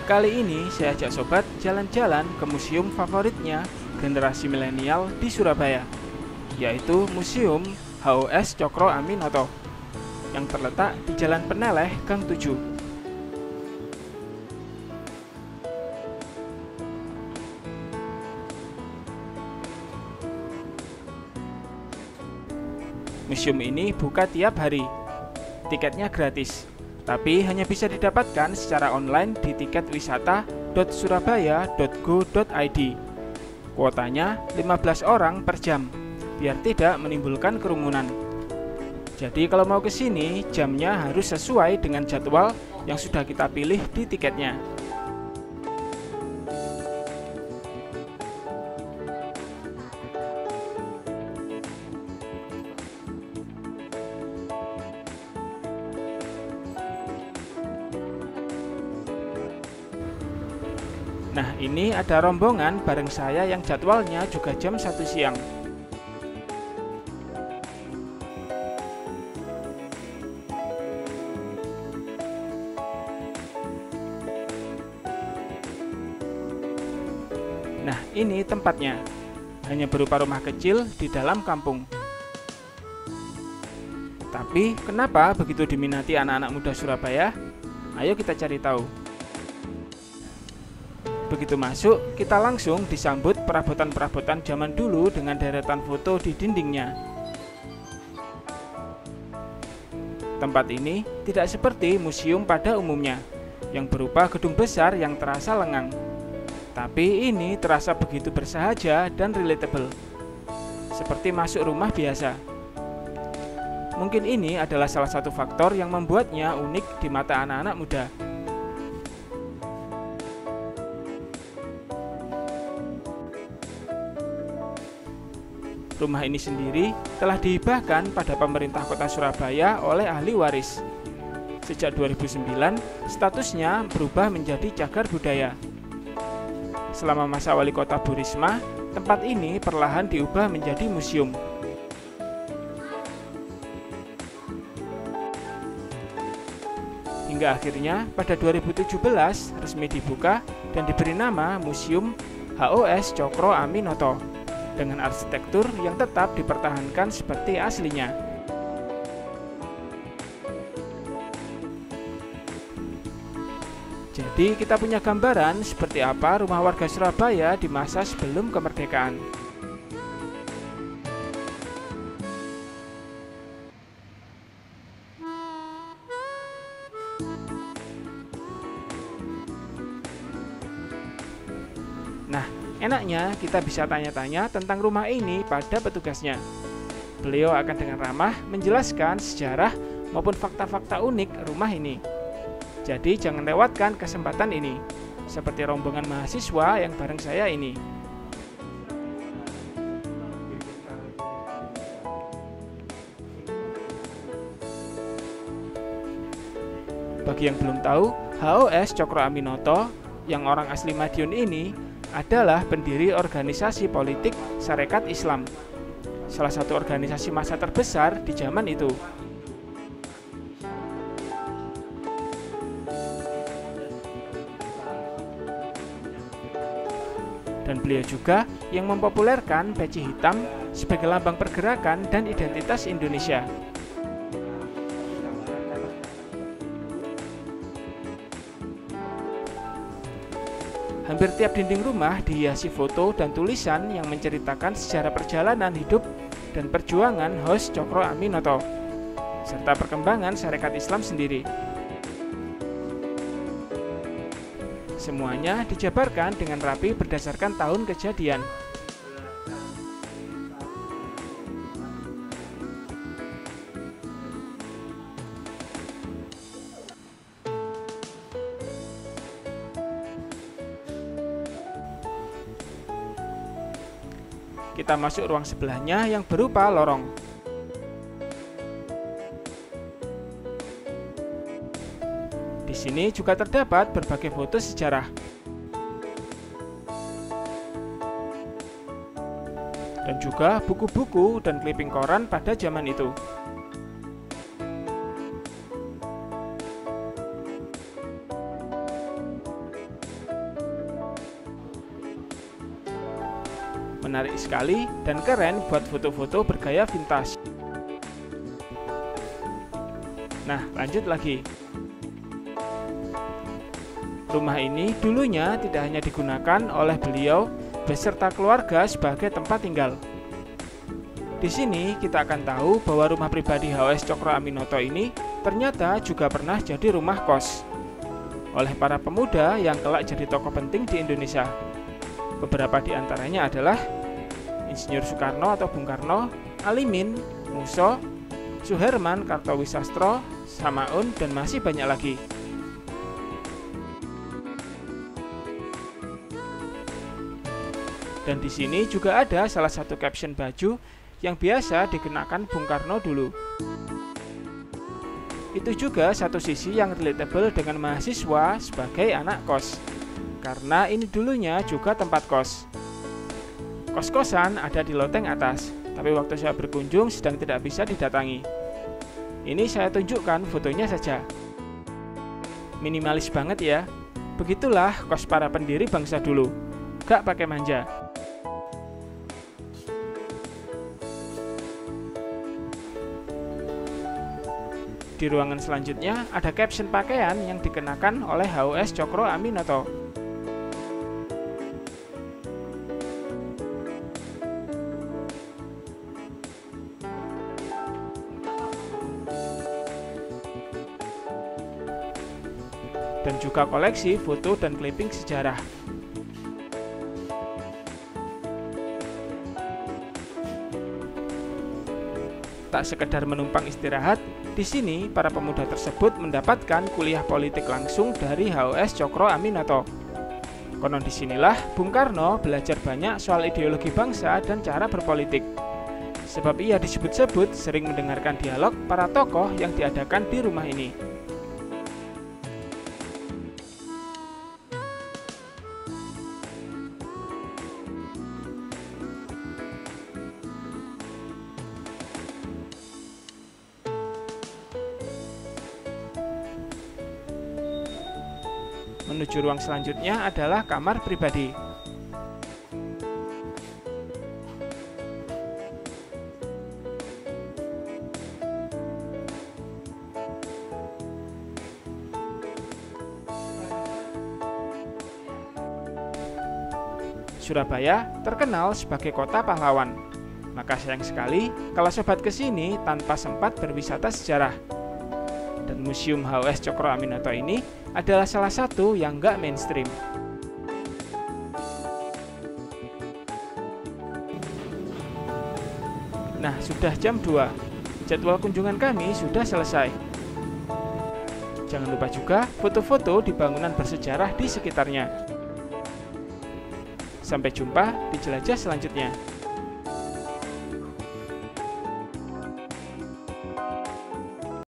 Kali ini saya ajak sobat jalan-jalan ke museum favoritnya generasi milenial di Surabaya, yaitu Museum HOS Cokro Aminoto yang terletak di Jalan Peneleh, Gang 7. Museum ini buka tiap hari. Tiketnya gratis, tapi hanya bisa didapatkan secara online di tiketwisata.surabaya.go.id. Kuotanya 15 orang per jam, biar tidak menimbulkan kerumunan. Jadi kalau mau ke sini, jamnya harus sesuai dengan jadwal yang sudah kita pilih di tiketnya. Nah, ini ada rombongan bareng saya yang jadwalnya juga jam 1 siang. Nah, ini tempatnya. Hanya berupa rumah kecil di dalam kampung. Tapi, kenapa begitu diminati anak-anak muda Surabaya? Ayo kita cari tahu. Begitu masuk, kita langsung disambut perabotan-perabotan zaman dulu dengan deretan foto di dindingnya. Tempat ini tidak seperti museum pada umumnya, yang berupa gedung besar yang terasa lengang. Tapi ini terasa begitu bersahaja dan relatable, seperti masuk rumah biasa. Mungkin ini adalah salah satu faktor yang membuatnya unik di mata anak-anak muda. Rumah ini sendiri telah dihibahkan pada pemerintah kota Surabaya oleh ahli waris. Sejak 2009, statusnya berubah menjadi cagar budaya. Selama masa wali kota Bu Risma, tempat ini perlahan diubah menjadi museum. Hingga akhirnya pada 2017 resmi dibuka dan diberi nama Museum HOS Cokro Aminoto, dengan arsitektur yang tetap dipertahankan seperti aslinya. Jadi kita punya gambaran seperti apa rumah warga Surabaya di masa sebelum kemerdekaan. Nah, enaknya kita bisa tanya-tanya tentang rumah ini pada petugasnya. Beliau akan dengan ramah menjelaskan sejarah maupun fakta-fakta unik rumah ini. Jadi jangan lewatkan kesempatan ini, seperti rombongan mahasiswa yang bareng saya ini. Bagi yang belum tahu, HOS Cokro Aminoto yang orang asli Madiun ini adalah pendiri organisasi politik Sarekat Islam, salah satu organisasi massa terbesar di zaman itu. Dan beliau juga yang mempopulerkan peci hitam sebagai lambang pergerakan dan identitas Indonesia. Hampir tiap dinding rumah dihiasi foto dan tulisan yang menceritakan sejarah perjalanan hidup dan perjuangan HOS Cokro Aminoto, serta perkembangan Sarekat Islam sendiri. Semuanya dijabarkan dengan rapi berdasarkan tahun kejadian. Kita masuk ruang sebelahnya yang berupa lorong. Di sini juga terdapat berbagai foto sejarah. Dan juga buku-buku dan clipping koran pada zaman itu. Menarik sekali dan keren buat foto-foto bergaya vintage. Nah, lanjut lagi. Rumah ini dulunya tidak hanya digunakan oleh beliau beserta keluarga sebagai tempat tinggal. Di sini kita akan tahu bahwa rumah pribadi HOS Cokro Aminoto ini ternyata juga pernah jadi rumah kos oleh para pemuda yang kelak jadi tokoh penting di Indonesia. Beberapa di antaranya adalah Insinyur Soekarno atau Bung Karno, Alimin, Muso, Suherman, Kartowisastro, Samaun, dan masih banyak lagi. Dan di sini juga ada salah satu caption baju yang biasa dikenakan Bung Karno dulu. Itu juga satu sisi yang relatable dengan mahasiswa sebagai anak kos, karena ini dulunya juga tempat kos. Kos-kosan ada di loteng atas, tapi waktu saya berkunjung sedang tidak bisa didatangi. Ini saya tunjukkan fotonya saja. Minimalis banget ya. Begitulah kos para pendiri bangsa dulu, gak pakai manja. Di ruangan selanjutnya ada caption pakaian yang dikenakan oleh HOS Cokro Aminoto. Dan juga koleksi foto dan clipping sejarah. Tak sekedar menumpang istirahat, di sini para pemuda tersebut mendapatkan kuliah politik langsung dari HOS Cokro Aminoto. Konon disinilah Bung Karno belajar banyak soal ideologi bangsa dan cara berpolitik. Sebab ia disebut-sebut sering mendengarkan dialog para tokoh yang diadakan di rumah ini. Menuju ruang selanjutnya adalah kamar pribadi. Surabaya terkenal sebagai kota pahlawan. Maka sayang sekali kalau sobat kesini tanpa sempat berwisata sejarah. Dan Museum HOS Cokro Aminoto ini adalah salah satu yang nggak mainstream. Nah, sudah jam 2. Jadwal kunjungan kami sudah selesai. Jangan lupa juga foto-foto di bangunan bersejarah di sekitarnya. Sampai jumpa di jelajah selanjutnya.